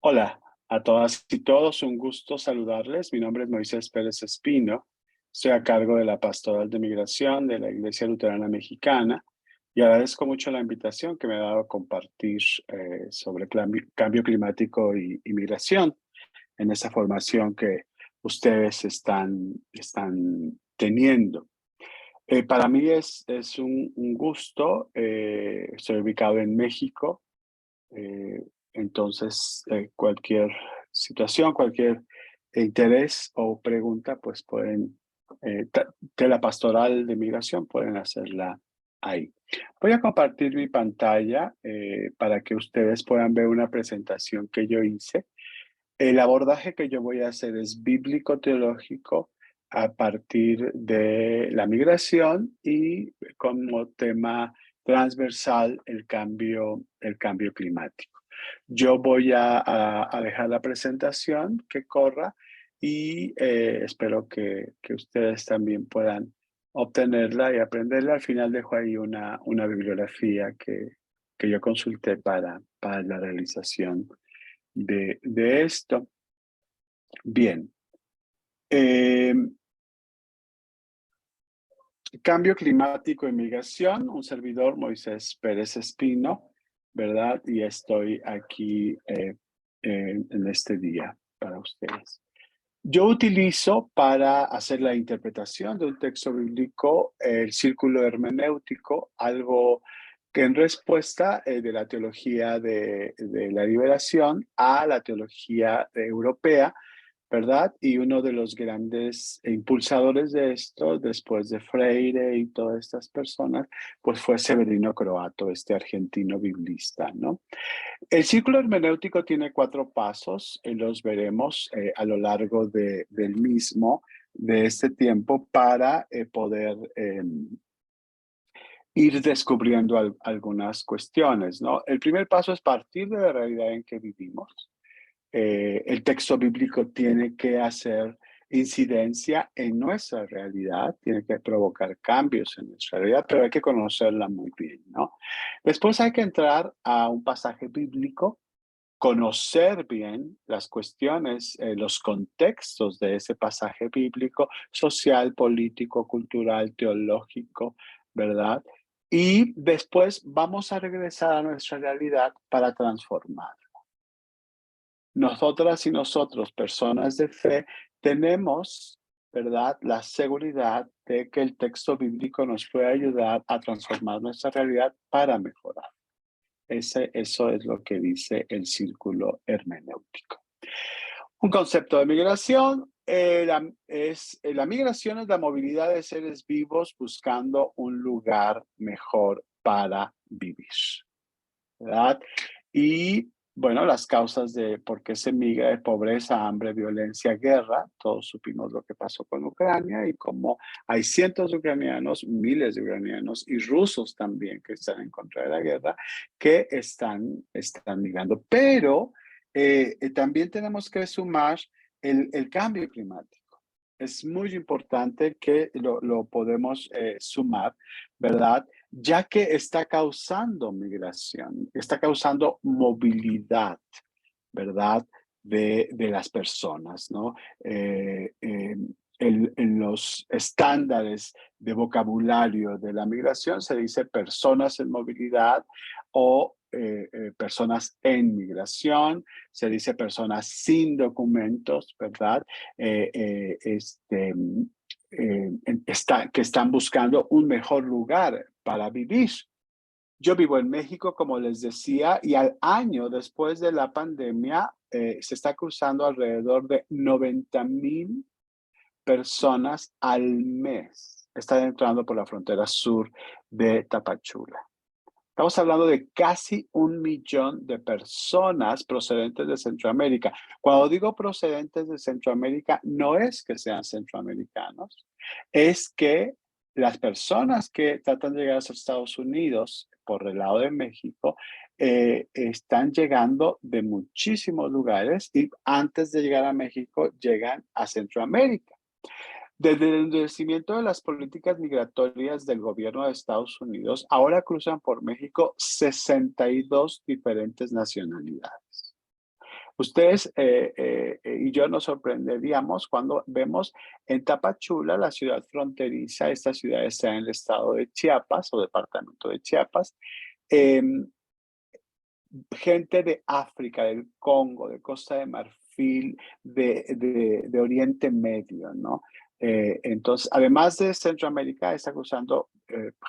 Hola a todas y todos, un gusto saludarles. Mi nombre es Moisés Pérez Espino. Estoy a cargo de la Pastoral de Migración de la Iglesia Luterana Mexicana y agradezco mucho la invitación que me ha dado a compartir sobre cambio climático y migración en esa formación que ustedes están teniendo. Para mí es un gusto. Estoy ubicado en México. Entonces, cualquier situación, cualquier interés o pregunta, pues pueden, de la pastoral de migración, pueden hacerla ahí. Voy a compartir mi pantalla para que ustedes puedan ver una presentación que yo hice. El abordaje que yo voy a hacer es bíblico-teológico a partir de la migración y como tema transversal el cambio climático. Yo voy a dejar la presentación que corra y espero que ustedes también puedan obtenerla y aprenderla. Al final dejo ahí una bibliografía que yo consulté para la realización de esto. Bien. Eh, Cambio climático y migración, un servidor Moisés Pérez Espino, ¿verdad? Y estoy aquí en este día para ustedes. Yo utilizo para hacer la interpretación de un texto bíblico el círculo hermenéutico, algo que en respuesta de la teología de la liberación a la teología europea, ¿verdad? Y uno de los grandes impulsadores de esto, después de Freire y todas estas personas, pues fue Severino Croato, este argentino biblista, ¿no? El círculo hermenéutico tiene 4 pasos, y los veremos a lo largo del mismo, de este tiempo, para poder ir descubriendo algunas cuestiones, ¿no? El primer paso es partir de la realidad en que vivimos. El texto bíblico tiene que hacer incidencia en nuestra realidad, tiene que provocar cambios en nuestra realidad, pero hay que conocerla muy bien, ¿no? Después hay que entrar a un pasaje bíblico, conocer bien las cuestiones, los contextos de ese pasaje bíblico, social, político, cultural, teológico, ¿verdad? Y después vamos a regresar a nuestra realidad para transformar. Nosotras y nosotros, personas de fe, tenemos, ¿verdad?, la seguridad de que el texto bíblico nos puede ayudar a transformar nuestra realidad para mejorar. Eso es lo que dice el círculo hermenéutico. Un concepto de migración la migración es la movilidad de seres vivos buscando un lugar mejor para vivir, ¿verdad? Y bueno, las causas de por qué se migra de pobreza, hambre, violencia, guerra. Todos supimos lo que pasó con Ucrania y cómo hay cientos de ucranianos, miles de ucranianos y rusos también que están en contra de la guerra, que están migrando. Pero también tenemos que sumar el cambio climático. Es muy importante que lo podemos sumar, ¿verdad? Ya que está causando migración, está causando movilidad, ¿verdad? De las personas, ¿no? En los estándares de vocabulario de la migración se dice personas en movilidad o personas en migración, se dice personas sin documentos, ¿verdad? Eh, eh, este, que están buscando un mejor lugar para vivir. Yo vivo en México, como les decía, y al año después de la pandemia se está cruzando alrededor de 90,000 personas al mes. Están entrando por la frontera sur de Tapachula. Estamos hablando de casi 1,000,000 de personas procedentes de Centroamérica. Cuando digo procedentes de Centroamérica, no es que sean centroamericanos, es que las personas que tratan de llegar a los Estados Unidos por el lado de México están llegando de muchísimos lugares y antes de llegar a México llegan a Centroamérica. Desde el endurecimiento de las políticas migratorias del gobierno de Estados Unidos, ahora cruzan por México 62 diferentes nacionalidades. Ustedes y yo nos sorprenderíamos cuando vemos en Tapachula, la ciudad fronteriza, esta ciudad está en el estado de Chiapas o departamento de Chiapas, em, gente de África, del Congo, de Costa de Marfil, de Oriente Medio, ¿no? Entonces, además de Centroamérica, está cruzando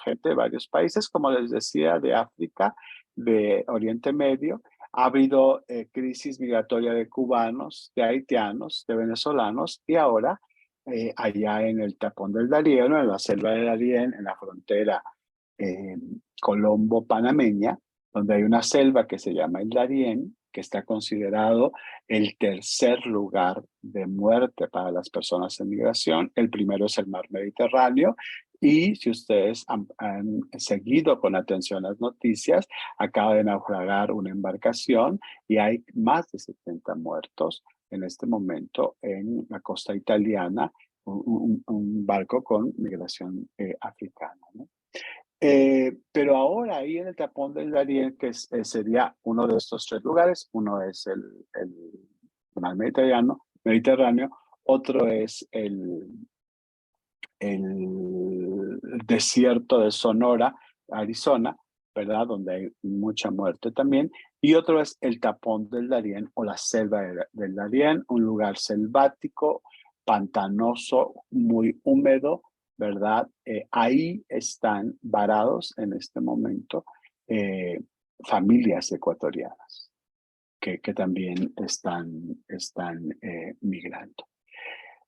gente de varios países, como les decía, de África, de Oriente Medio. Ha habido crisis migratoria de cubanos, de haitianos, de venezolanos, y ahora allá en el tapón del Darién, en la selva del Darién, en la frontera eh, colombo-panameña, donde hay una selva que se llama el Darién, que está considerado el tercer lugar de muerte para las personas en migración. El primero es el mar Mediterráneo. Y si ustedes han seguido con atención las noticias, acaba de naufragar una embarcación y hay más de 70 muertos en este momento en la costa italiana, un barco con migración africana, ¿no? Pero ahora ahí en el tapón del Darién, que sería uno de estos tres lugares, uno es el mar Mediterráneo, otro es el desierto de Sonora, Arizona, ¿verdad? Donde hay mucha muerte también, y otro es el tapón del Darién o la selva del Darién, un lugar selvático, pantanoso, muy húmedo, ¿verdad? Ahí están varados en este momento familias ecuatorianas que también están migrando.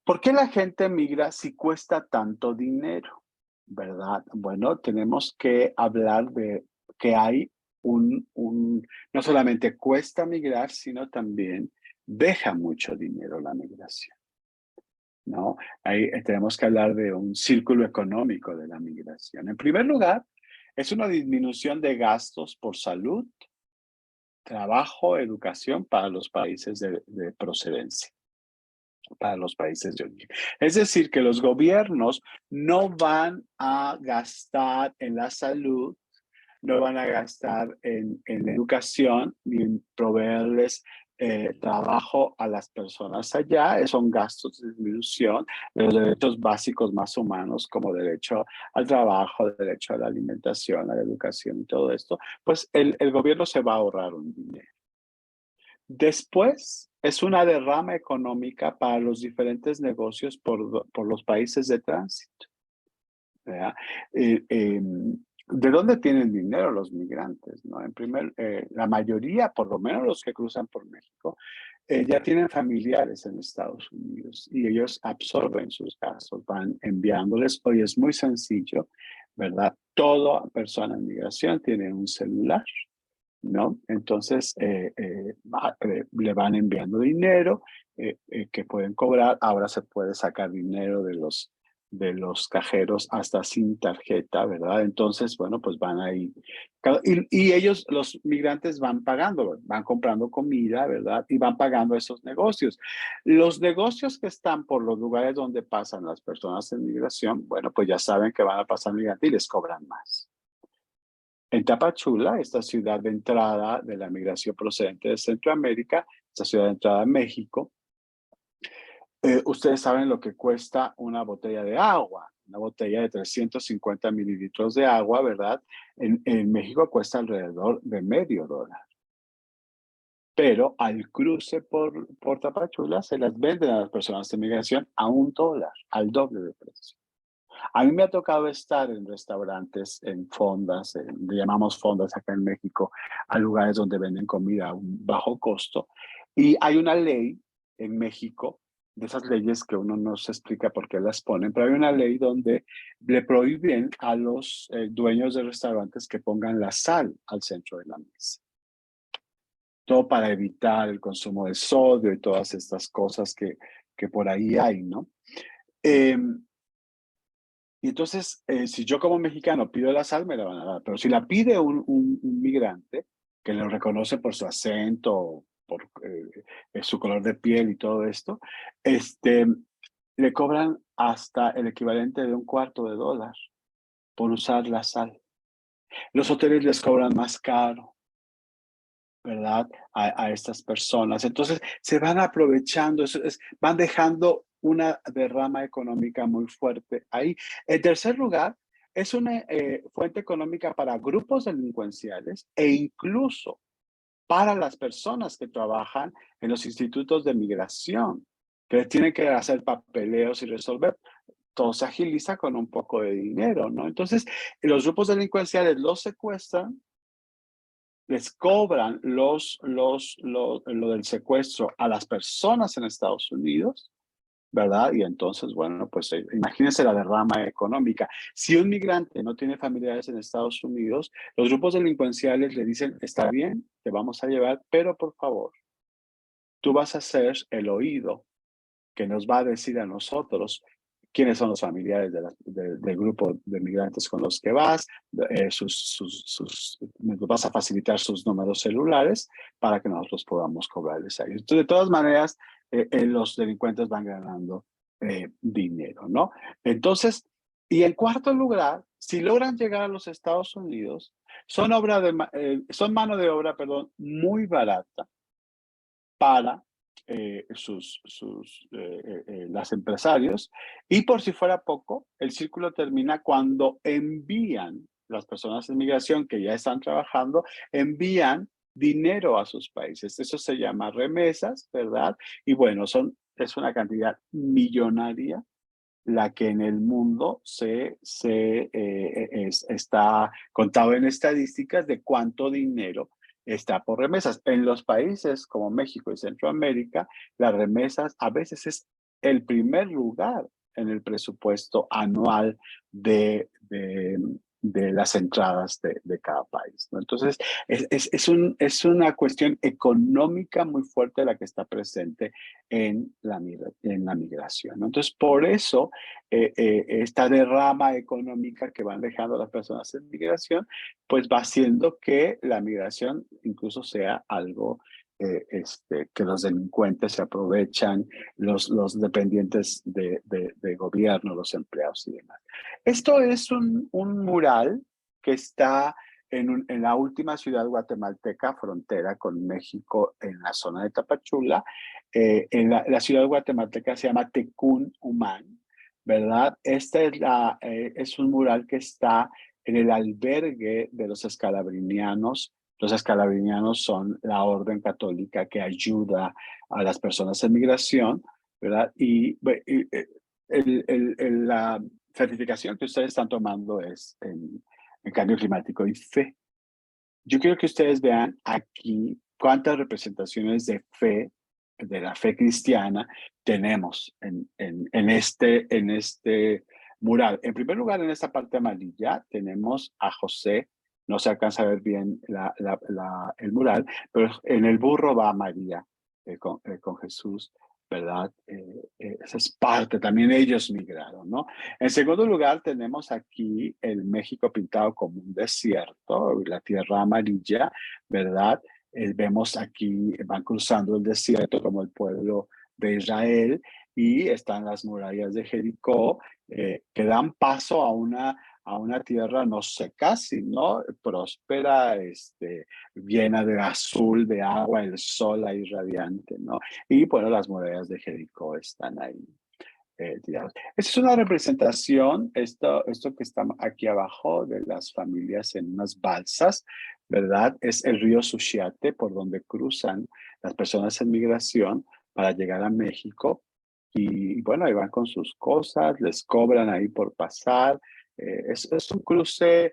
¿Por qué la gente migra si cuesta tanto dinero? ¿Verdad? Bueno, tenemos que hablar de que hay no solamente cuesta migrar, sino también deja mucho dinero la migración, ¿no? Ahí tenemos que hablar de un círculo económico de la migración. En primer lugar, es una disminución de gastos por salud, trabajo, educación para los países de procedencia, para los países de origen. Es decir, que los gobiernos no van a gastar en la salud, no van a gastar en educación, ni en proveerles trabajo a las personas allá. Son gastos de disminución de los derechos básicos más humanos, como derecho al trabajo, derecho a la alimentación, a la educación y todo esto. Pues el gobierno se va a ahorrar un dinero. Después, es una derrama económica para los diferentes negocios por los países de tránsito, ¿verdad? ¿De dónde tienen dinero los migrantes, no? La mayoría, por lo menos los que cruzan por México, ya tienen familiares en Estados Unidos y ellos absorben sus gastos, van enviándoles. Hoy es muy sencillo, ¿verdad? Toda persona en migración tiene un celular, ¿no? Entonces, le van enviando dinero que pueden cobrar. Ahora se puede sacar dinero de los cajeros hasta sin tarjeta, ¿verdad? Entonces, bueno, pues van ahí. Y ellos, los migrantes, van pagando, van comprando comida, ¿verdad? Y van pagando esos negocios. Los negocios que están por los lugares donde pasan las personas en migración, bueno, pues ya saben que van a pasar migrantes y les cobran más. En Tapachula, esta ciudad de entrada de la migración procedente de Centroamérica, esta ciudad de entrada a México, ustedes saben lo que cuesta una botella de agua, una botella de 350 mililitros de agua, ¿verdad? En México cuesta alrededor de $0.50. Pero al cruce por Tapachula se las venden a las personas de migración a $1, al doble de precio. A mí me ha tocado estar en restaurantes, en fondas, le llamamos fondas acá en México, a lugares donde venden comida a un bajo costo. Y hay una ley en México, de esas leyes que uno no se explica por qué las ponen, pero hay una ley donde le prohíben a los dueños de restaurantes que pongan la sal al centro de la mesa. Todo para evitar el consumo de sodio y todas estas cosas que por ahí hay, ¿no? Y entonces, si yo como mexicano pido la sal, me la van a dar. Pero si la pide un migrante, que lo reconoce por su acento, por su color de piel y todo esto, le cobran hasta el equivalente de $0.25 por usar la sal. Los hoteles les cobran más caro, ¿verdad? A estas personas. Entonces, se van aprovechando, van dejando una derrama económica muy fuerte ahí. En tercer lugar, es una fuente económica para grupos delincuenciales e incluso para las personas que trabajan en los institutos de migración, que tienen que hacer papeleos y resolver. Todo se agiliza con un poco de dinero, ¿no? Entonces, los grupos delincuenciales los secuestran, les cobran lo del secuestro a las personas en Estados Unidos, ¿verdad? Y entonces, bueno, pues imagínense la derrama económica. Si un migrante no tiene familiares en Estados Unidos, los grupos delincuenciales le dicen, está bien, te vamos a llevar, pero por favor, tú vas a ser el oído que nos va a decir a nosotros quiénes son los familiares del grupo de migrantes con los que vas, nos vas a facilitar sus números celulares para que nosotros podamos cobrarles a ellos. Entonces, de todas maneras, los delincuentes van ganando dinero, ¿no? Entonces, y en cuarto lugar, si logran llegar a los Estados Unidos, son mano de obra, perdón, muy barata para las empresarios. Y por si fuera poco, el círculo termina cuando envían las personas en migración que ya están trabajando, envían dinero a sus países. Eso se llama remesas, ¿verdad? Y bueno, es una cantidad millonaria la que en el mundo está contado en estadísticas de cuánto dinero está por remesas. En los países como México y Centroamérica, las remesas a veces es el primer lugar en el presupuesto anual de las entradas de cada país, ¿no? Entonces, es una cuestión económica muy fuerte la que está presente en la migración, ¿no? Entonces, por eso esta derrama económica que van dejando las personas en migración, pues va haciendo que la migración incluso sea algo que los delincuentes se aprovechan, los dependientes de gobierno, los empleados y demás. Esto es un mural que está en la última ciudad guatemalteca, frontera con México, en la zona de Tapachula. La ciudad guatemalteca se llama Tecún Umán, ¿verdad? Es un mural que está en el albergue de los escalabrinianos. Los escalabrinianos son la orden católica que ayuda a las personas en migración, ¿verdad? La certificación que ustedes están tomando es en cambio climático y fe. Yo quiero que ustedes vean aquí cuántas representaciones de la fe cristiana, tenemos en este mural. En primer lugar, en esta parte amarilla tenemos a José. No se alcanza a ver bien el mural, pero en el burro va María con Jesús, ¿verdad? Esa es parte, también ellos migraron, ¿no? En segundo lugar, tenemos aquí el México pintado como un desierto, la tierra amarilla, ¿verdad? Vemos aquí, van cruzando el desierto como el pueblo de Israel y están las murallas de Jericó que dan paso a una tierra no seca, sino próspera, llena de azul, de agua, el sol ahí radiante, ¿no? Y bueno, las murallas de Jericó están ahí. Digamos. Esta es una representación, esto que está aquí abajo, de las familias en unas balsas, ¿verdad? Es el río Suchiate por donde cruzan las personas en migración para llegar a México. Y bueno, ahí van con sus cosas, les cobran ahí por pasar. Es un cruce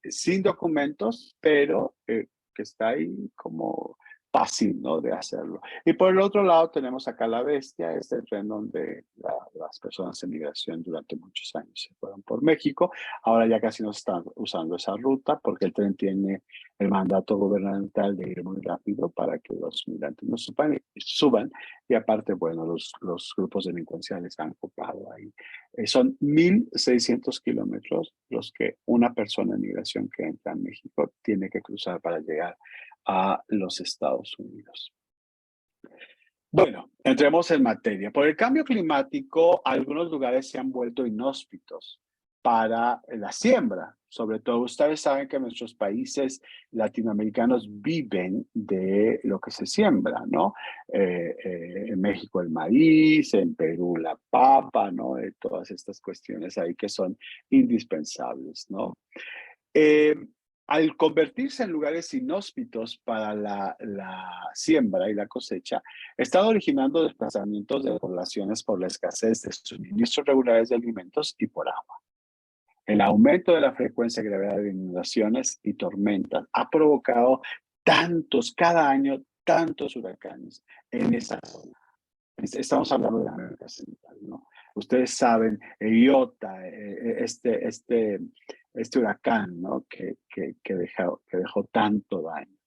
sin documentos, pero que está ahí como fácil, ¿no? De hacerlo. Y por el otro lado tenemos acá La Bestia, el tren donde las personas en migración durante muchos años se fueron por México. Ahora ya casi no están usando esa ruta porque el tren tiene el mandato gubernamental de ir muy rápido para que los migrantes no suban. Y aparte, bueno, los grupos delincuenciales han ocupado ahí. Son 1,600 kilómetros los que una persona en migración que entra a México tiene que cruzar para llegar a los Estados Unidos. Bueno, entremos en materia. Por el cambio climático, algunos lugares se han vuelto inhóspitos para la siembra. Sobre todo, ustedes saben que nuestros países latinoamericanos viven de lo que se siembra, ¿no? En México el maíz, en Perú la papa, ¿no? Todas estas cuestiones ahí que son indispensables, ¿no? Eh, Al convertirse en lugares inhóspitos para la siembra y la cosecha, están originando desplazamientos de poblaciones por la escasez de suministros regulares de alimentos y por agua. El aumento de la frecuencia y gravedad de inundaciones y tormentas ha provocado cada año, tantos huracanes en esa zona. Estamos hablando de América Central, ¿no? Ustedes saben, Iota, este huracán, ¿no? Que dejó tanto daño.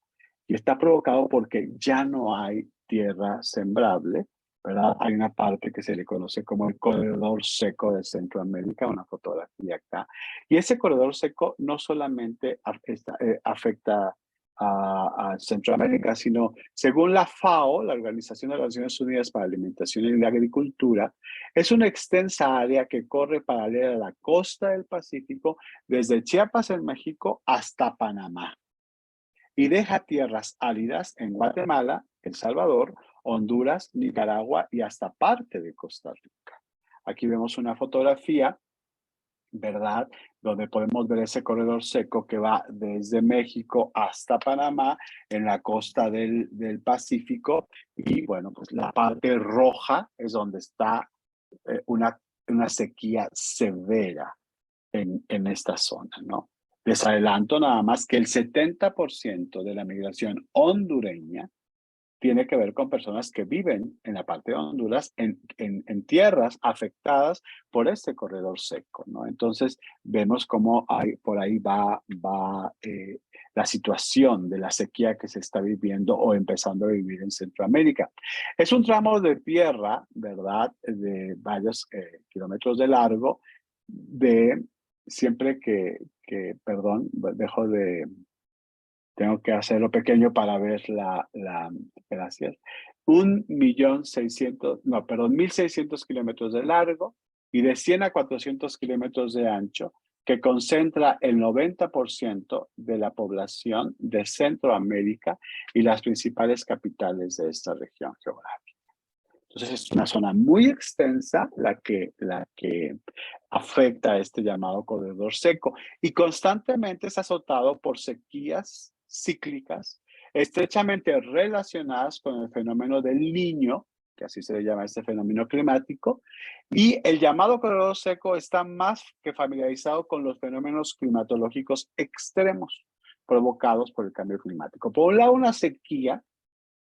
Y está provocado porque ya no hay tierra sembrable, ¿verdad? Hay una parte que se le conoce como el corredor seco de Centroamérica, una fotografía acá. Y ese corredor seco no solamente afecta a Centroamérica, sino según la FAO, la Organización de las Naciones Unidas para la Alimentación y la Agricultura, es una extensa área que corre paralela a la costa del Pacífico desde Chiapas en México hasta Panamá y deja tierras áridas en Guatemala, El Salvador, Honduras, Nicaragua y hasta parte de Costa Rica. Aquí vemos una fotografía, ¿verdad? Donde podemos ver ese corredor seco que va desde México hasta Panamá en la costa del Pacífico. Y bueno, pues la parte roja es donde está una sequía severa en esta zona, ¿no? Les adelanto nada más que el 70% de la migración hondureña tiene que ver con personas que viven en la parte de Honduras, en tierras afectadas por este corredor seco, ¿no? Entonces, vemos cómo por ahí va la situación de la sequía que se está viviendo o empezando a vivir en Centroamérica. Es un tramo de tierra, ¿verdad?, de varios kilómetros de largo, de siempre perdón, tengo que hacerlo pequeño para ver gracias. 1.600.000 kilómetros de largo y de 100 a 400 kilómetros de ancho, que concentra el 90% de la población de Centroamérica y las principales capitales de esta región geográfica. Entonces es una zona muy extensa la que afecta a este llamado corredor seco y constantemente es azotado por sequías cíclicas estrechamente relacionadas con el fenómeno del Niño, que así se le llama este fenómeno climático, y el llamado corredor seco está más que familiarizado con los fenómenos climatológicos extremos provocados por el cambio climático. Por un lado, una sequía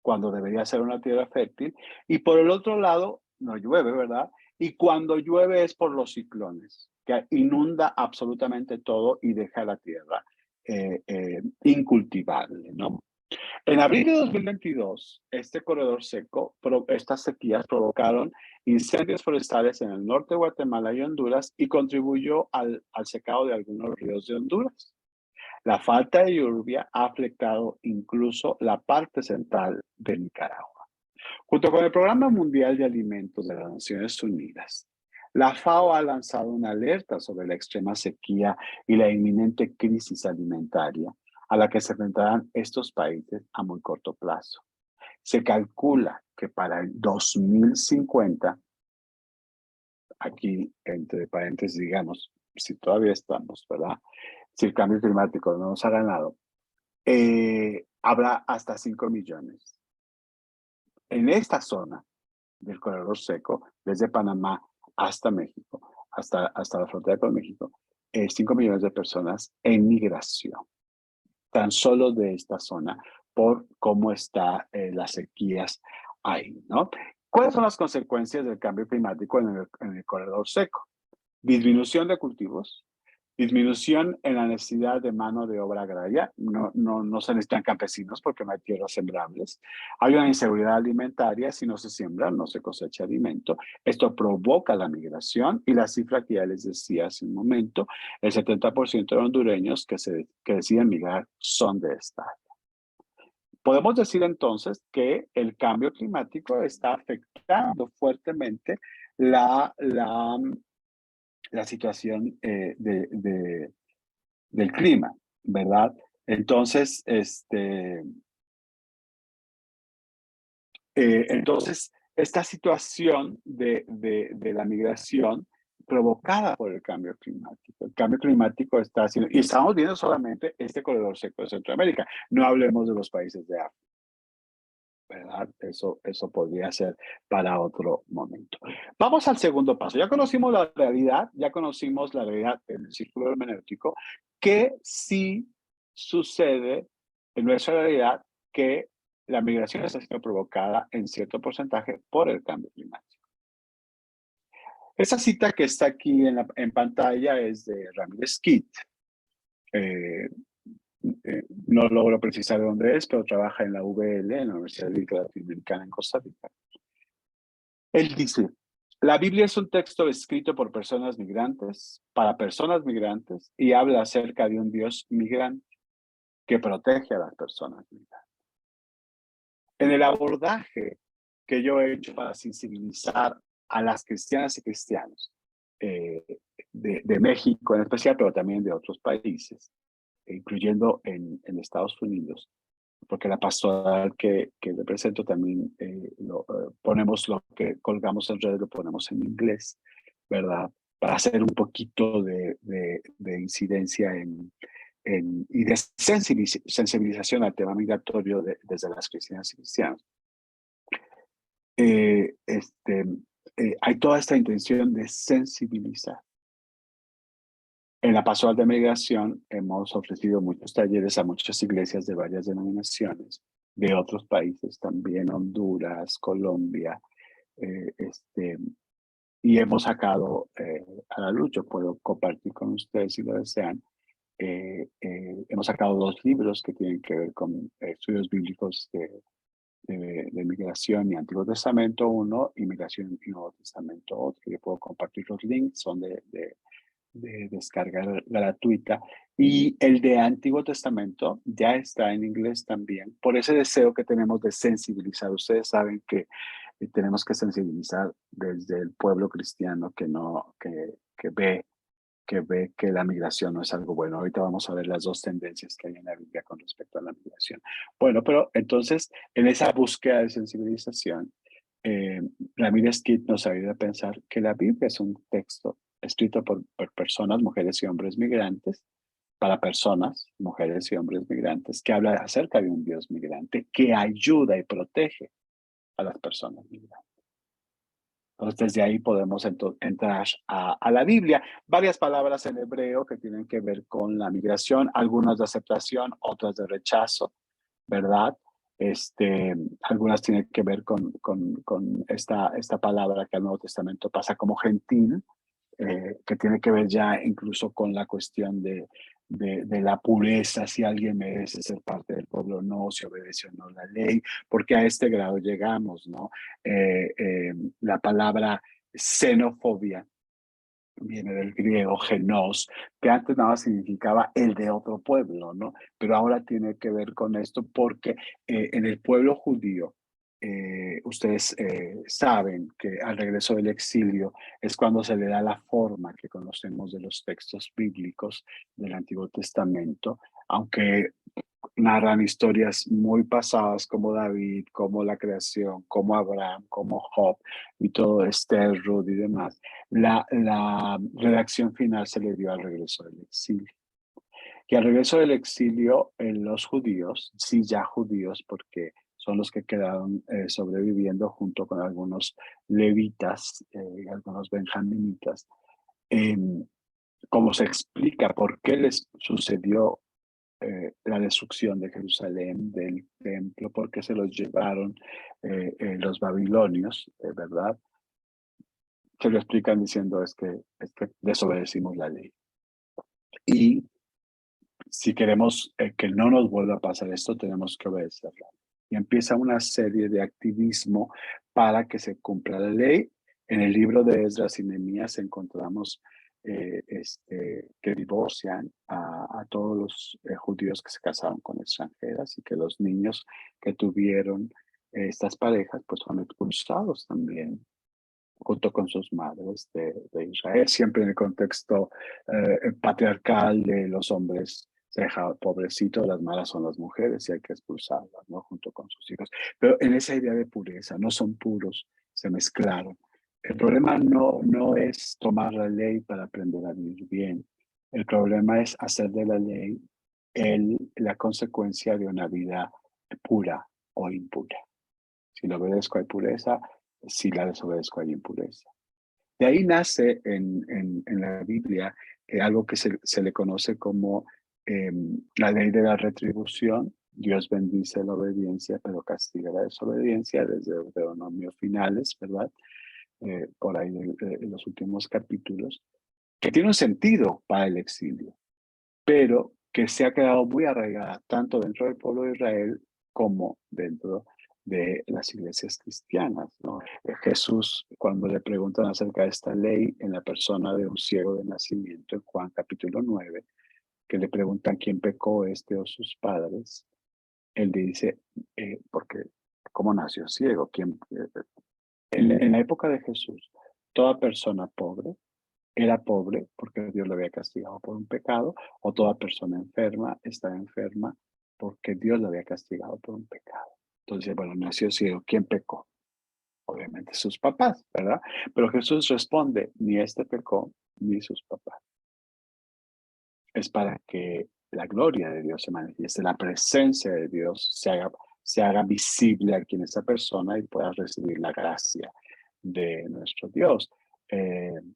cuando debería ser una tierra fértil, y por el otro lado, no llueve, ¿verdad? Y cuando llueve es por los ciclones, que inunda absolutamente todo y deja la tierra incultivable, ¿no? En abril de 2022, este corredor seco, estas sequías provocaron incendios forestales en el norte de Guatemala y Honduras y contribuyó al secado de algunos ríos de Honduras. La falta de lluvia ha afectado incluso la parte central de Nicaragua. Junto con el Programa Mundial de Alimentos de las Naciones Unidas, la FAO ha lanzado una alerta sobre la extrema sequía y la inminente crisis alimentaria a la que se enfrentarán estos países a muy corto plazo. Se calcula que para el 2050, aquí entre paréntesis digamos, si todavía estamos, ¿verdad? Si el cambio climático no nos ha ganado, habrá hasta 5 millones. En esta zona del corredor seco, desde Panamá hasta México, hasta la frontera con México, 5 millones de personas en migración, tan solo de esta zona, por cómo están las sequías ahí, ¿no? ¿Cuáles son las consecuencias del cambio climático en el corredor seco? Disminución de cultivos, disminución en la necesidad de mano de obra agraria, no se necesitan campesinos porque no hay tierras sembrables. Hay una inseguridad alimentaria, si no se siembra, no se cosecha alimento. Esto provoca la migración y la cifra que ya les decía hace un momento, el 70% de hondureños que deciden migrar son de esta área. Podemos decir entonces que el cambio climático está afectando fuertemente la situación del clima, ¿verdad? Entonces, esta situación de la migración provocada por el cambio climático. El cambio climático está haciendo, y estamos viendo solamente este corredor seco de Centroamérica, no hablemos de los países de África, ¿verdad? Eso podría ser para otro momento. Vamos al segundo paso. Ya conocimos la realidad, ya conocimos la realidad del círculo hermenéutico, que sí sucede en nuestra realidad que la migración está siendo provocada en cierto porcentaje por el cambio climático. Esa cita que está aquí en pantalla es de Ramírez Kitt. No logro precisar de dónde es, pero trabaja en la UVL, en la Universidad Latinoamericana en Costa Rica. Él dice, la Biblia es un texto escrito por personas migrantes, para personas migrantes, y habla acerca de un Dios migrante que protege a las personas migrantes. En el abordaje que yo he hecho para sensibilizar a las cristianas y cristianos de México en especial, pero también de otros países, incluyendo en Estados Unidos, porque la pastoral que represento también ponemos lo que colgamos en redes, lo ponemos en inglés, ¿verdad? Para hacer un poquito de incidencia y de sensibilización al tema migratorio desde las cristianas y cristianos. Hay toda esta intención de sensibilizar. En la pastoral de migración hemos ofrecido muchos talleres a muchas iglesias de varias denominaciones, de otros países también, Honduras, Colombia, y hemos sacado a la luz, yo puedo compartir con ustedes si lo desean, hemos sacado 2 libros que tienen que ver con estudios bíblicos de migración y Antiguo Testamento uno, y migración y Nuevo Testamento otro. Yo puedo compartir los links, son de descarga gratuita. Y el de Antiguo Testamento ya está en inglés también, por ese deseo que tenemos de sensibilizar. Ustedes saben que tenemos que sensibilizar desde el pueblo cristiano que ve que la migración no es algo bueno. Ahorita vamos a ver las 2 tendencias que hay en la Biblia con respecto a la migración. Bueno, pero entonces, en esa búsqueda de sensibilización, Ramírez Kitt nos ayuda a pensar que la Biblia es un texto escrito por personas, mujeres y hombres migrantes, para personas, mujeres y hombres migrantes, que habla acerca de un Dios migrante que ayuda y protege a las personas migrantes. Entonces, desde ahí podemos entrar a la Biblia. Varias palabras en hebreo que tienen que ver con la migración, algunas de aceptación, otras de rechazo, ¿verdad? Algunas tienen que ver con esta palabra que al Nuevo Testamento pasa como gentil, que tiene que ver ya incluso con la cuestión de la pureza, si alguien merece ser parte del pueblo o no, si obedece o no la ley, porque a este grado llegamos, ¿no? La palabra xenofobia viene del griego genos, que antes nada significaba el de otro pueblo, ¿no? Pero ahora tiene que ver con esto porque en el pueblo judío, ustedes saben que al regreso del exilio es cuando se le da la forma que conocemos de los textos bíblicos del Antiguo Testamento, aunque narran historias muy pasadas como David, como la creación, como Abraham, como Job y todo Esther, Ruth y demás. La redacción final se le dio al regreso del exilio. Y al regreso del exilio, los judíos, sí ya judíos, porque son los que quedaron sobreviviendo junto con algunos levitas, algunos benjaminitas, eh, como se explica por qué les sucedió la destrucción de Jerusalén, del templo, porque se los llevaron los babilonios, ¿verdad? Se lo explican diciendo es que desobedecimos la ley. Y si queremos que no nos vuelva a pasar esto, tenemos que obedecerla. Y empieza una serie de activismo para que se cumpla la ley. En el libro de Esdras y Nehemías encontramos que divorcian a todos los judíos que se casaron con extranjeras y que los niños que tuvieron estas parejas pues son expulsados también junto con sus madres de Israel, siempre en el contexto patriarcal de los hombres. Se deja pobrecito, las malas son las mujeres y hay que expulsarlas, ¿no? Junto con sus hijos. Pero en esa idea de pureza, no son puros, se mezclaron. El problema no es tomar la ley para aprender a vivir bien. El problema es hacer de la ley la consecuencia de una vida pura o impura. Si lo obedezco hay pureza, si la desobedezco hay impureza. De ahí nace en la Biblia algo que se le conoce como la ley de la retribución. Dios bendice la obediencia, pero castiga la desobediencia, desde Deuteronomio finales, ¿verdad? Por ahí en los últimos capítulos, que tiene un sentido para el exilio, pero que se ha quedado muy arraigada tanto dentro del pueblo de Israel como dentro de las iglesias cristianas, ¿no? Jesús, cuando le preguntan acerca de esta ley en la persona de un ciego de nacimiento, en Juan capítulo 9, que le preguntan quién pecó, este o sus padres, él dice, porque ¿cómo nació ciego? En la época de Jesús, toda persona pobre era pobre porque Dios lo había castigado por un pecado, o toda persona enferma estaba enferma porque Dios lo había castigado por un pecado. Entonces, bueno, nació ciego. ¿Quién pecó? Obviamente sus papás, ¿verdad? Pero Jesús responde, ni este pecó, ni sus papás. Es para que la gloria de Dios se manifieste, la presencia de Dios se haga visible aquí en esa persona y pueda recibir la gracia de nuestro Dios. En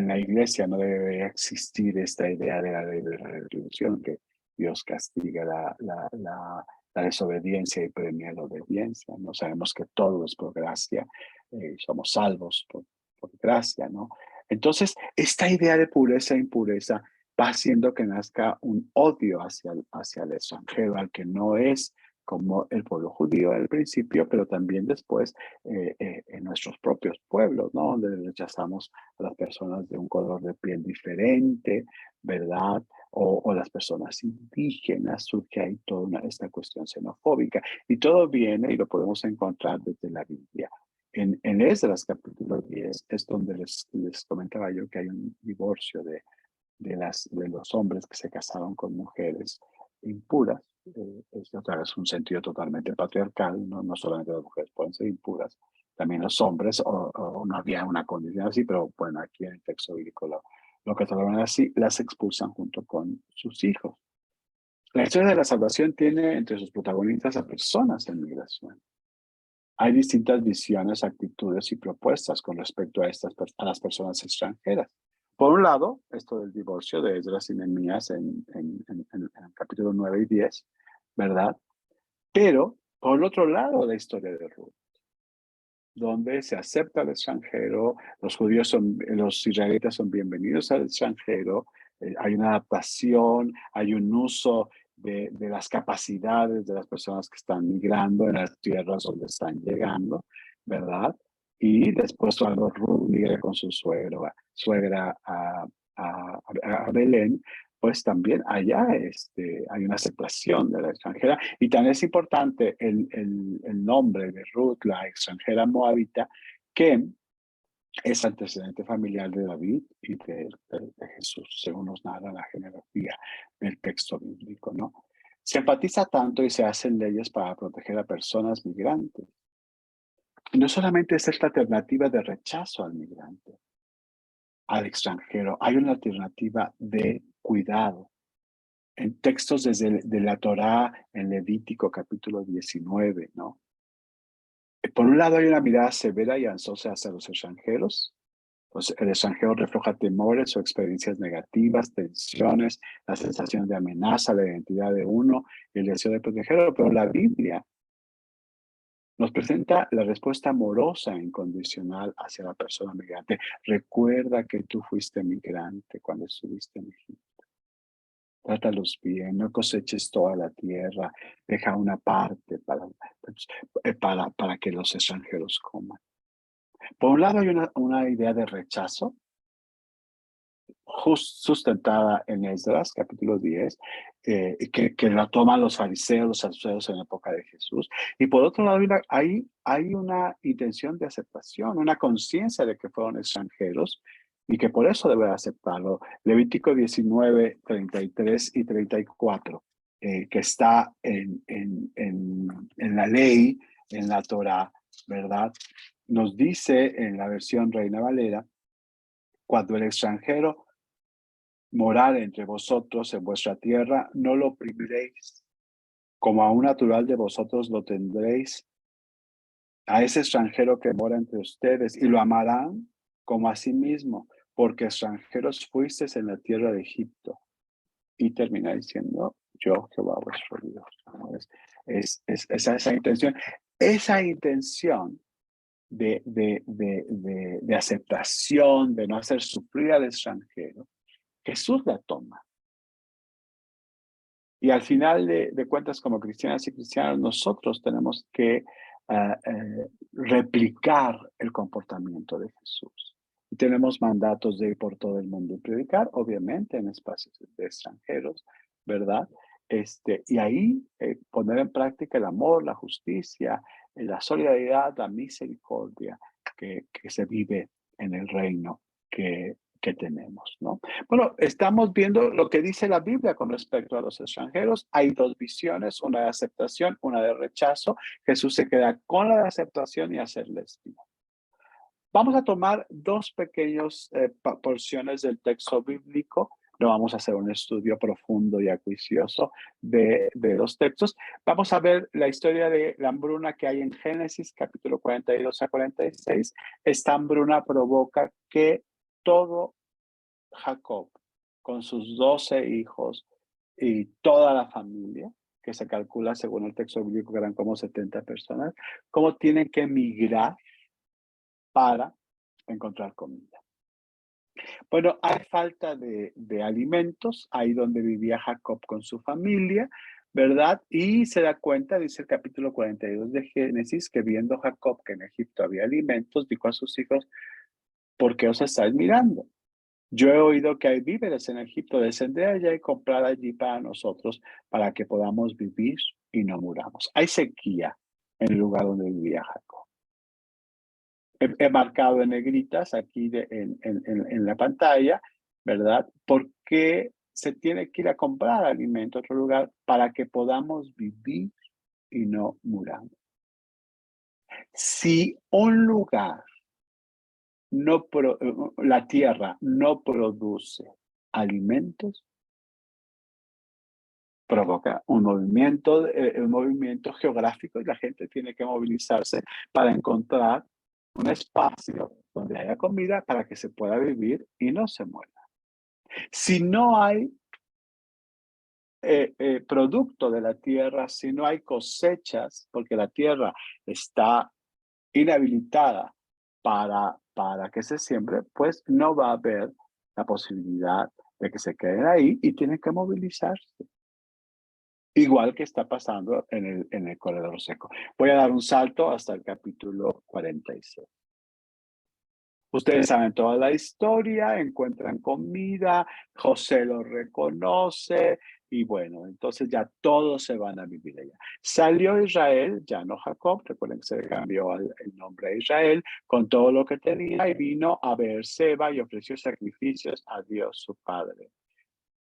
la iglesia no debe existir esta idea de la ley de la retribución, que Dios castiga la desobediencia y premia la obediencia. No sabemos que todo es por gracia, somos salvos por gracia, ¿no? Entonces, esta idea de pureza e impureza va haciendo que nazca un odio hacia el extranjero, al que no es como el pueblo judío al principio, pero también después en nuestros propios pueblos, ¿no? Donde rechazamos a las personas de un color de piel diferente, ¿verdad? O las personas indígenas, surge ahí toda esta cuestión xenofóbica. Y todo viene, y lo podemos encontrar desde la Biblia. En Esdras capítulo 10 es donde les comentaba yo que hay un divorcio de los hombres que se casaron con mujeres impuras. Es otra vez un sentido totalmente patriarcal, no solamente las mujeres pueden ser impuras, también los hombres, o no había una condición así, pero bueno, aquí en el texto bíblico lo catalogan así, las expulsan junto con sus hijos. La historia de la salvación tiene entre sus protagonistas a personas en migración. Hay distintas visiones, actitudes y propuestas con respecto a las personas extranjeras. Por un lado, esto del divorcio de Esdras y Nehemías en el capítulo 9 y 10, ¿verdad? Pero, por otro lado, la historia de Ruth, donde se acepta al extranjero, los israelitas son bienvenidos al extranjero, hay una adaptación, hay un uso de las capacidades de las personas que están migrando en las tierras donde están llegando, ¿verdad? Y después cuando Ruth migra con su suegra a Belén, pues también allá hay una aceptación de la extranjera. Y también es importante el nombre de Ruth, la extranjera moabita, que es antecedente familiar de David y de Jesús, según nos narra la genealogía del texto bíblico, ¿no? Se enfatiza tanto y se hacen leyes para proteger a personas migrantes. Y no solamente es esta alternativa de rechazo al migrante, al extranjero, hay una alternativa de cuidado. En textos de la Torá, en Levítico capítulo 19, ¿no? Por un lado hay una mirada severa y ansiosa hacia los extranjeros. Pues el extranjero refleja temores o experiencias negativas, tensiones, la sensación de amenaza, la identidad de uno y el deseo de protegerlo. Pero la Biblia nos presenta la respuesta amorosa e incondicional hacia la persona migrante. Recuerda que tú fuiste migrante cuando estuviste en Egipto. Trátalos bien, no coseches toda la tierra, deja una parte para que los extranjeros coman. Por un lado hay una idea de rechazo, sustentada en Esdras, capítulo 10, que lo toman los fariseos, los saduceos en la época de Jesús. Y por otro lado, hay una intención de aceptación, una conciencia de que fueron extranjeros y que por eso deben aceptarlo. Levítico 19, 33 y 34, que está en la ley, en la Torá, ¿verdad? Nos dice en la versión Reina Valera, cuando el extranjero morar entre vosotros en vuestra tierra, no lo oprimiréis, como a un natural de vosotros lo tendréis, a ese extranjero que mora entre ustedes, y lo amarán como a sí mismo, porque extranjeros fuisteis en la tierra de Egipto. Y termina diciendo, yo Jehová vuestro Dios. ¿No? Esa intención. Esa intención de aceptación, de no hacer sufrir al extranjero, Jesús la toma. Y al final de cuentas, como cristianas y cristianos, nosotros tenemos que replicar el comportamiento de Jesús. Y tenemos mandatos de ir por todo el mundo y predicar, obviamente en espacios de extranjeros, ¿verdad? Y ahí poner en práctica el amor, la justicia, la solidaridad, la misericordia que se vive en el reino que tenemos, ¿no? Bueno, estamos viendo lo que dice la Biblia con respecto a los extranjeros. Hay dos visiones, una de aceptación, una de rechazo. Jesús se queda con la de aceptación y hacerles bien. Vamos a tomar dos pequeñas porciones del texto bíblico. No vamos a hacer un estudio profundo y acuicioso de los textos. Vamos a ver la historia de la hambruna que hay en Génesis, capítulo 42 a 46. Esta hambruna provoca que todo Jacob, con sus 12 hijos y toda la familia, que se calcula según el texto bíblico que eran como 70 personas, cómo tienen que emigrar para encontrar comida. Bueno, hay falta de alimentos, ahí donde vivía Jacob con su familia, ¿verdad? Y se da cuenta, dice el capítulo 42 de Génesis, que viendo Jacob que en Egipto había alimentos, dijo a sus hijos, ¿por qué os estáis mirando? Yo he oído que hay víveres en Egipto, descended allá y comprad allí para nosotros, para que podamos vivir y no muramos. Hay sequía en el lugar donde vivía Jacob. He marcado en negritas aquí en la pantalla, ¿verdad? Porque se tiene que ir a comprar alimento a otro lugar para que podamos vivir y no muramos. Si un lugar la tierra no produce alimentos, provoca un movimiento geográfico y la gente tiene que movilizarse para encontrar un espacio donde haya comida para que se pueda vivir y no se muera. Si no hay producto de la tierra, si no hay cosechas, porque la tierra está inhabilitada para que se siembre, pues no va a haber la posibilidad de que se queden ahí y tienen que movilizarse. Igual que está pasando en el corredor seco. Voy a dar un salto hasta el capítulo 46. Ustedes saben toda la historia, encuentran comida, José lo reconoce y bueno, entonces ya todos se van a vivir allá. Salió Israel, ya no Jacob, recuerden que se le cambió el nombre a Israel, con todo lo que tenía y vino a Beerseba y ofreció sacrificios a Dios su padre,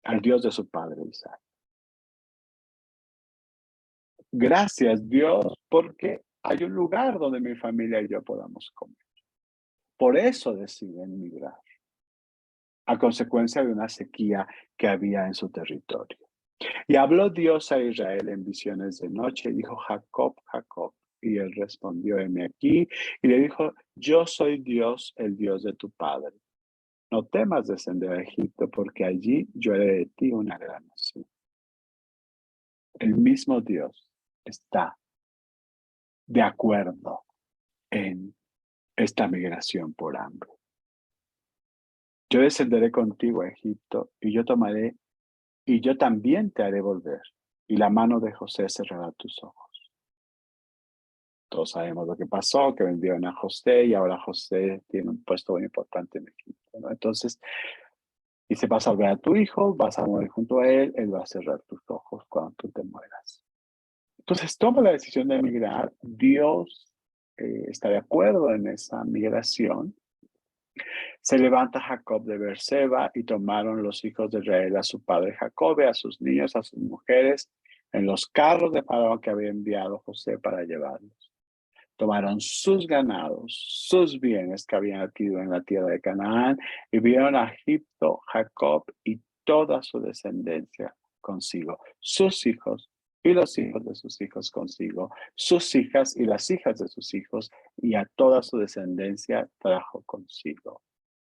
al Dios de su padre Isaac. Gracias Dios, porque hay un lugar donde mi familia y yo podamos comer. Por eso deciden migrar, a consecuencia de una sequía que había en su territorio. Y habló Dios a Israel en visiones de noche y dijo, Jacob, Jacob. Y él respondió, heme aquí. Y le dijo, yo soy Dios, el Dios de tu padre. No temas descender a Egipto, porque allí yo haré de ti una gran nación. El mismo Dios está de acuerdo en esta migración por hambre. Yo descenderé contigo a Egipto y yo tomaré y yo también te haré volver y la mano de José cerrará tus ojos. Todos sabemos lo que pasó, que vendieron a José y ahora José tiene un puesto muy importante en Egipto, ¿no? Entonces, Dice, vas a ver a tu hijo, vas a morir junto a él, él va a cerrar tus ojos cuando tú te mueras. Entonces toma la decisión de emigrar. Dios está de acuerdo en esa migración. Se levanta Jacob de Beerseba y tomaron los hijos de Israel a su padre Jacob, a sus niños, a sus mujeres, en los carros de Faraón que había enviado José para llevarlos. Tomaron sus ganados, sus bienes que habían adquirido en la tierra de Canaán y vieron a Egipto, Jacob y toda su descendencia consigo, sus hijos y los hijos de sus hijos consigo, sus hijas y las hijas de sus hijos, y a toda su descendencia trajo consigo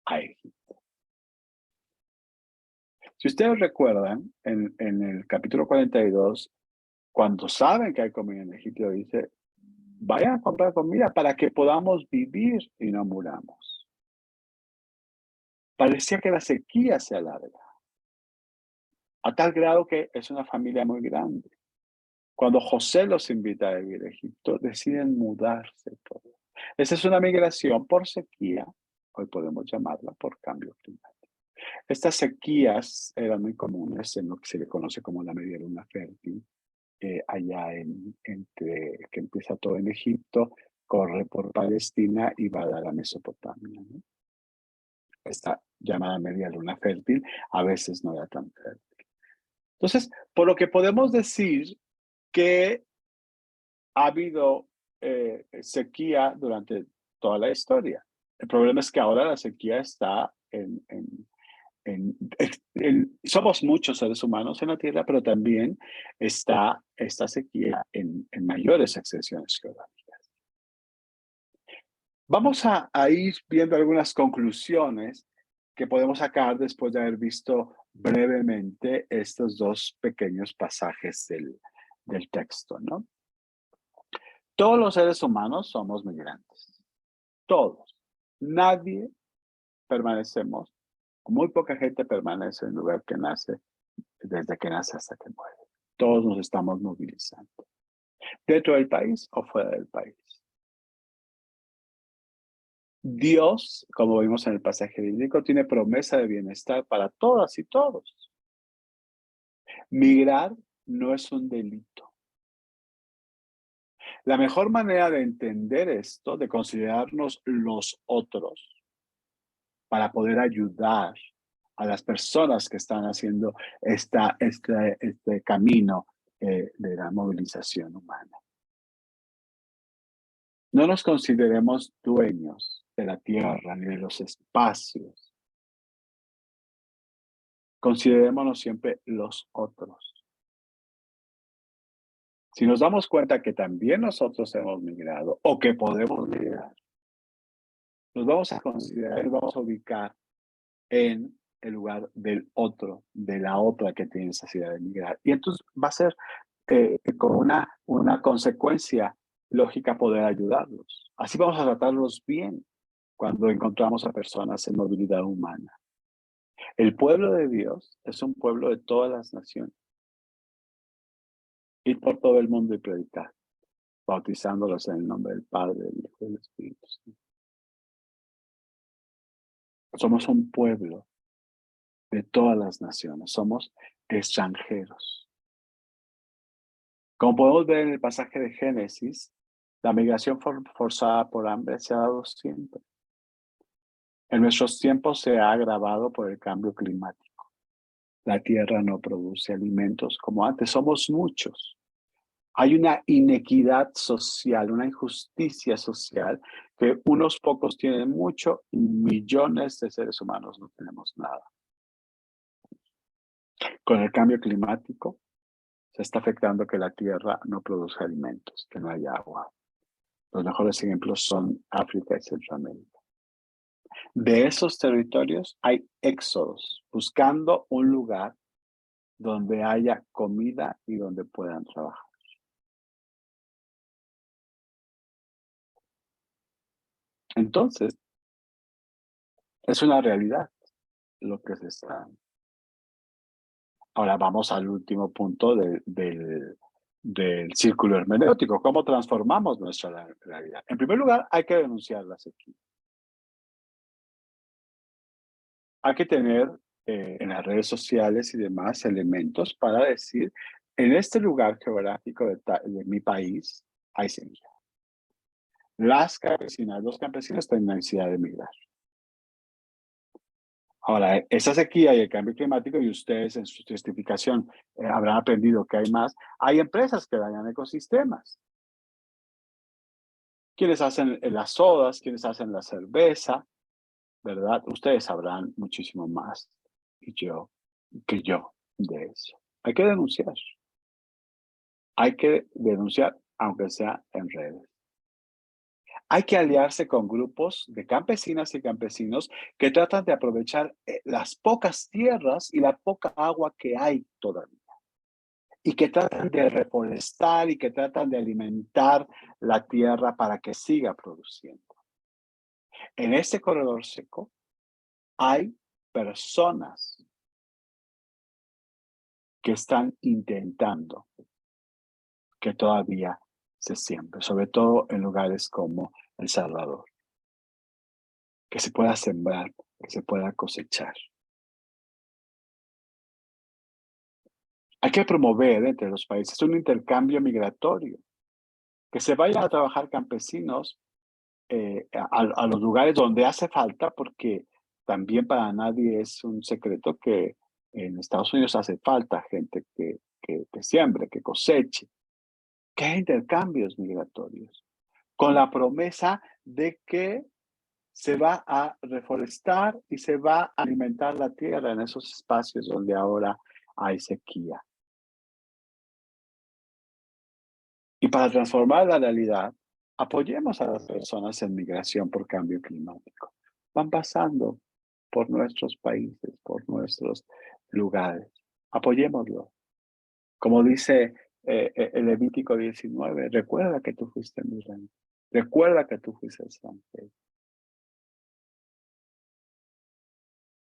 a Egipto. Si ustedes recuerdan, en el capítulo 42, cuando saben que hay comida en Egipto, dice, vayan a comprar comida para que podamos vivir y no muramos. Parecía que la sequía se alarga, a tal grado que es una familia muy grande. Cuando José los invita a vivir a Egipto, deciden mudarse todos. Esa es una migración por sequía, hoy podemos llamarla por cambio climático. Estas sequías eran muy comunes en lo que se le conoce como la media luna fértil, allá entre que empieza todo en Egipto, corre por Palestina y va a dar a Mesopotamia, ¿no? Esta llamada media luna fértil a veces no era tan fértil. Entonces, por lo que podemos decir que ha habido sequía durante toda la historia. El problema es que ahora la sequía está somos muchos seres humanos en la Tierra, pero también está esta sequía en mayores extensiones geográficas. Vamos a ir viendo algunas conclusiones que podemos sacar después de haber visto brevemente estos dos pequeños pasajes del texto, ¿no? Todos los seres humanos somos migrantes. Todos. Nadie permanecemos, muy poca gente permanece en el lugar que nace, desde que nace hasta que muere. Todos nos estamos movilizando, dentro del país o fuera del país. Dios, como vimos en el pasaje bíblico, tiene promesa de bienestar para todas y todos. Migrar no es un delito. La mejor manera de entender esto, de considerarnos los otros, para poder ayudar a las personas que están haciendo este camino de la movilización humana. No nos consideremos dueños de la tierra ni de los espacios. Considerémonos siempre los otros. Si nos damos cuenta que también nosotros hemos migrado o que podemos migrar, nos vamos a considerar y vamos a ubicar en el lugar del otro, de la otra que tiene necesidad de migrar. Y entonces va a ser como una consecuencia lógica poder ayudarlos. Así vamos a tratarlos bien cuando encontramos a personas en movilidad humana. El pueblo de Dios es un pueblo de todas las naciones. Ir por todo el mundo y predicar, bautizándolos en el nombre del Padre, del Hijo y del Espíritu Santo. Somos un pueblo de todas las naciones, somos extranjeros. Como podemos ver en el pasaje de Génesis, la migración forzada por hambre se ha dado siempre. En nuestros tiempos se ha agravado por el cambio climático. La tierra no produce alimentos como antes, somos muchos. Hay una inequidad social, una injusticia social, que unos pocos tienen mucho y millones de seres humanos no tenemos nada. Con el cambio climático se está afectando que la tierra no produzca alimentos, que no haya agua. Los mejores ejemplos son África y Centroamérica. De esos territorios hay éxodos buscando un lugar donde haya comida y donde puedan trabajar. Entonces, es una realidad lo que se está. Ahora vamos al último punto del círculo hermenéutico. ¿Cómo transformamos nuestra realidad? En primer lugar, hay que denunciar la sequía. Hay que tener en las redes sociales y demás elementos para decir, en este lugar geográfico de mi país hay sequía. Las campesinas, los campesinos tienen necesidad de migrar. Ahora, esa sequía y el cambio climático, y ustedes en su testificación habrán aprendido que hay más, hay empresas que dañan ecosistemas. Quienes hacen las sodas, quienes hacen la cerveza, ¿verdad? Ustedes sabrán muchísimo más que yo de eso. Hay que denunciar. Hay que denunciar, aunque sea en redes. Hay que aliarse con grupos de campesinas y campesinos que tratan de aprovechar las pocas tierras y la poca agua que hay todavía. Y que tratan de reforestar y que tratan de alimentar la tierra para que siga produciendo. En este corredor seco hay personas que están intentando que todavía se siembre, sobre todo en lugares como El Salvador, que se pueda sembrar, que se pueda cosechar. Hay que promover entre los países un intercambio migratorio, que se vayan a trabajar campesinos a los lugares donde hace falta, porque también para nadie es un secreto que en Estados Unidos hace falta gente que siembre, que coseche, que haya intercambios migratorios, con la promesa de que se va a reforestar y se va a alimentar la tierra en esos espacios donde ahora hay sequía. Y para transformar la realidad, apoyemos a las personas en migración por cambio climático. Van pasando por nuestros países, por nuestros lugares. Apoyémoslo. Como dice el Levítico 19, recuerda que tú fuiste mi rey. Recuerda que tú fuiste extranjero.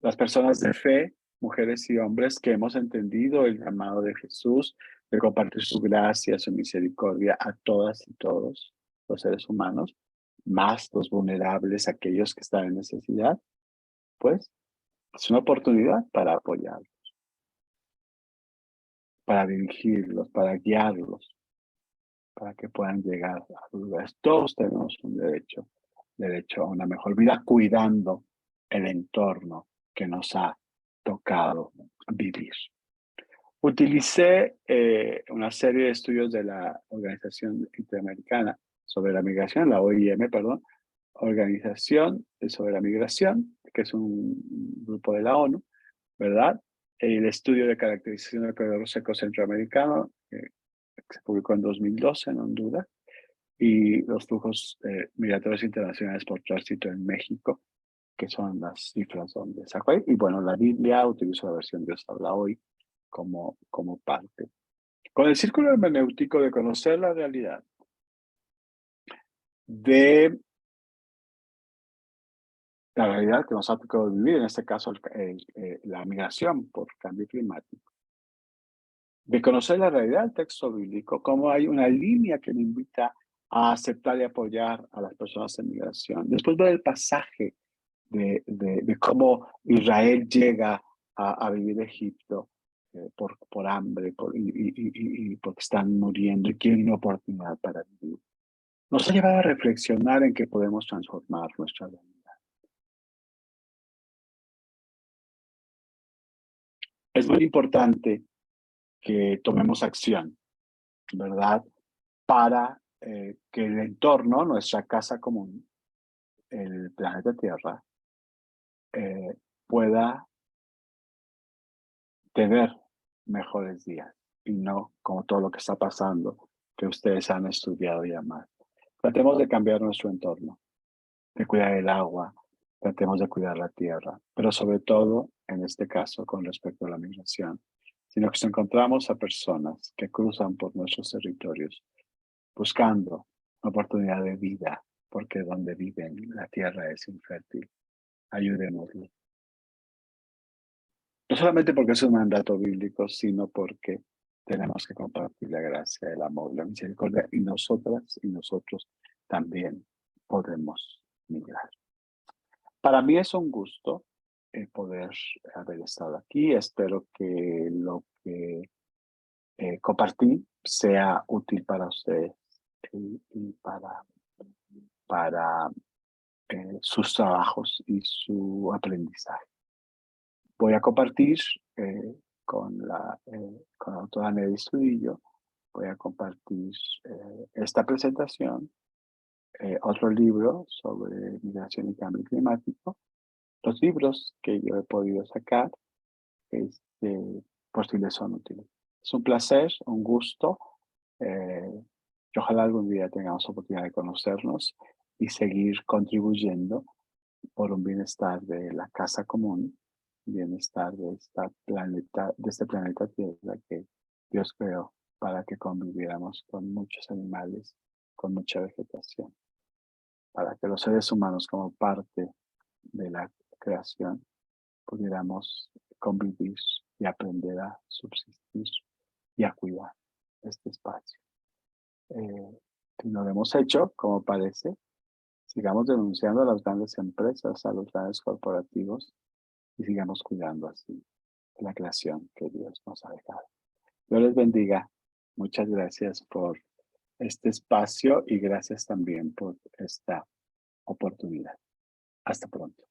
Las personas de fe, mujeres y hombres que hemos entendido el llamado de Jesús de compartir su gracia, su misericordia a todas y todos los seres humanos, más los vulnerables, aquellos que están en necesidad, pues es una oportunidad para apoyarlos, para dirigirlos, para guiarlos, para que puedan llegar a los lugares. Todos tenemos un derecho a una mejor vida, cuidando el entorno que nos ha tocado vivir. Utilicé una serie de estudios de la Organización Interamericana sobre la Migración, la OIM, perdón, Organización sobre la Migración, que es un grupo de la ONU, ¿verdad? El estudio de caracterización del corredor seco centroamericano, que se publicó en 2012 en Honduras, y los flujos migratorios internacionales por tránsito en México, que son las cifras donde sacó ahí. Y bueno, la Biblia utilizo la versión Dios habla hoy como parte. Con el círculo hermenéutico de conocer la realidad de la realidad que nos ha tocado vivir, en este caso la migración por cambio climático, de conocer la realidad del texto bíblico, cómo hay una línea que me invita a aceptar y apoyar a las personas en migración. Después ver el pasaje de cómo Israel llega a vivir Egipto por hambre y porque están muriendo y quieren una oportunidad para vivir. Nos ha llevado a reflexionar en que podemos transformar nuestra realidad. Es muy importante que tomemos acción, ¿verdad? Para que el entorno, nuestra casa común, el planeta Tierra, pueda tener mejores días y no como todo lo que está pasando que ustedes han estudiado ya más. Tratemos de cambiar nuestro entorno, de cuidar el agua, tratemos de cuidar la tierra, pero sobre todo, en este caso, con respecto a la migración, sino que si encontramos a personas que cruzan por nuestros territorios buscando una oportunidad de vida, porque donde viven la tierra es infértil, ayudémoslos. No solamente porque es un mandato bíblico, sino porque tenemos que compartir la gracia, el amor, la misericordia, y nosotras y nosotros también podemos migrar. Para mí es un gusto poder haber estado aquí. Espero que lo que compartí sea útil para ustedes y para sus trabajos y su aprendizaje. Voy a compartir con la autora Nelly Estudillo, voy a compartir esta presentación, otro libro sobre migración y cambio climático, los libros que yo he podido sacar, por si les son útiles. Es un placer, un gusto, y ojalá algún día tengamos oportunidad de conocernos y seguir contribuyendo por un bienestar de la casa común, bienestar de este planeta Tierra que Dios creó para que conviviéramos con muchos animales, con mucha vegetación, para que los seres humanos como parte de la creación pudiéramos convivir y aprender a subsistir y a cuidar este espacio. Si no lo hemos hecho, como parece, sigamos denunciando a las grandes empresas, a los grandes corporativos y sigamos cuidando así de la creación que Dios nos ha dejado. Dios les bendiga. Muchas gracias por este espacio y gracias también por esta oportunidad. Hasta pronto.